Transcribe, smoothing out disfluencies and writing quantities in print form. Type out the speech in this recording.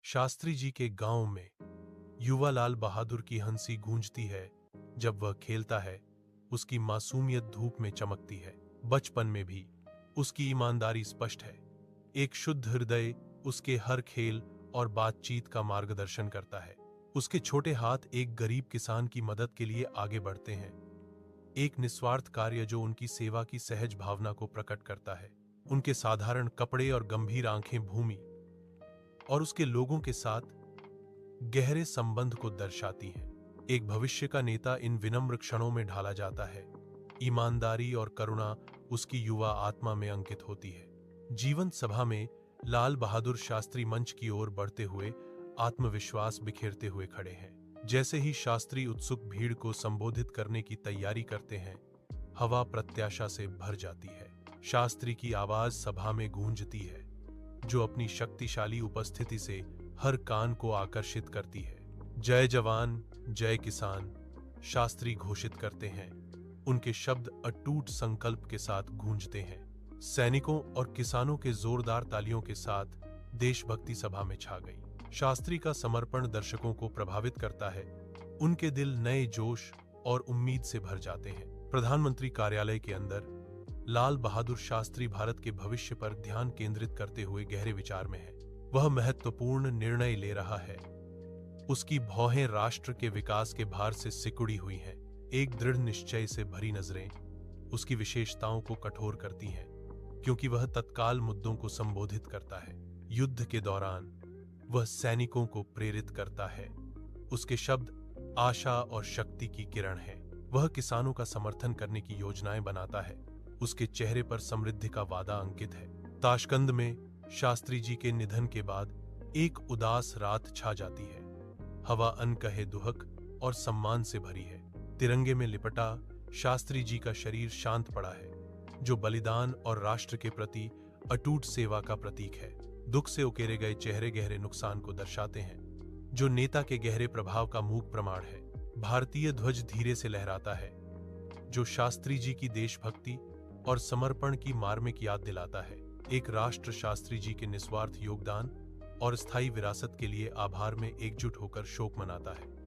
शास्त्री जी के गांव में युवा लाल बहादुर की हंसी गूंजती है। जब वह खेलता है, उसकी मासूमियत धूप में चमकती है। बचपन में भी उसकी ईमानदारी स्पष्ट है। एक शुद्ध हृदय उसके हर खेल और बातचीत का मार्गदर्शन करता है। उसके छोटे हाथ एक गरीब किसान की मदद के लिए आगे बढ़ते हैं। एक निस्वार्थ कार्य जो उनकी सेवा की सहज भावना को प्रकट करता है। उनके साधारण कपड़े और गंभीर आंखें भूमि और उसके लोगों के साथ गहरे संबंध को दर्शाती हैं। एक भविष्य का नेता इन विनम्र क्षणों में ढाला जाता है। ईमानदारी और करुणा उसकी युवा आत्मा में अंकित होती है। जीवन सभा में लाल बहादुर शास्त्री मंच की ओर बढ़ते हुए आत्मविश्वास बिखेरते हुए खड़े हैं। जैसे ही शास्त्री उत्सुक भीड़ को संबोधित करने की तैयारी करते हैं, हवा प्रत्याशा से भर जाती है। शास्त्री की आवाज सभा में गूंजती है, जो अपनी शक्तिशाली उपस्थिति से हर कान को आकर्षित करती है। जय जवान जय किसान, शास्त्री घोषित करते हैं। उनके शब्द अटूट संकल्प के साथ गूंजते हैं। सैनिकों और किसानों के जोरदार तालियों के साथ देशभक्ति सभा में छा गई। शास्त्री का समर्पण दर्शकों को प्रभावित करता है। उनके दिल नए जोश और उम्मीद से भर जाते हैं। प्रधानमंत्री कार्यालय के अंदर लाल बहादुर शास्त्री भारत के भविष्य पर ध्यान केंद्रित करते हुए गहरे विचार में है। वह महत्वपूर्ण निर्णय ले रहा है। उसकी भौहें राष्ट्र के विकास के भार से सिकुड़ी हुई हैं। एक दृढ़ निश्चय से भरी नजरें उसकी विशेषताओं को कठोर करती हैं, क्योंकि वह तत्काल मुद्दों को संबोधित करता है। युद्ध के दौरान वह सैनिकों को प्रेरित करता है। उसके शब्द आशा और शक्ति की किरण हैं। वह किसानों का समर्थन करने की योजनाएं बनाता है। उसके चेहरे पर समृद्धि का वादा अंकित है। ताशकंद में शास्त्री जी के निधन के बाद एक उदास रात छा जाती है। हवा अनकहे दुहक और सम्मान से भरी है। तिरंगे में लिपटा शास्त्री जी का शरीर शांत पड़ा है, जो बलिदान और राष्ट्र के प्रति अटूट सेवा का प्रतीक है। दुख से उकेरे गए चेहरे गहरे नुकसान को दर्शाते हैं, जो नेता के गहरे प्रभाव का मूक प्रमाण है। भारतीय ध्वज धीरे से लहराता है, जो शास्त्री जी की देशभक्ति और समर्पण की मार्मिक याद दिलाता है। एक राष्ट्र शास्त्री जी के निस्वार्थ योगदान और स्थायी विरासत के लिए आभार में एकजुट होकर शोक मनाता है।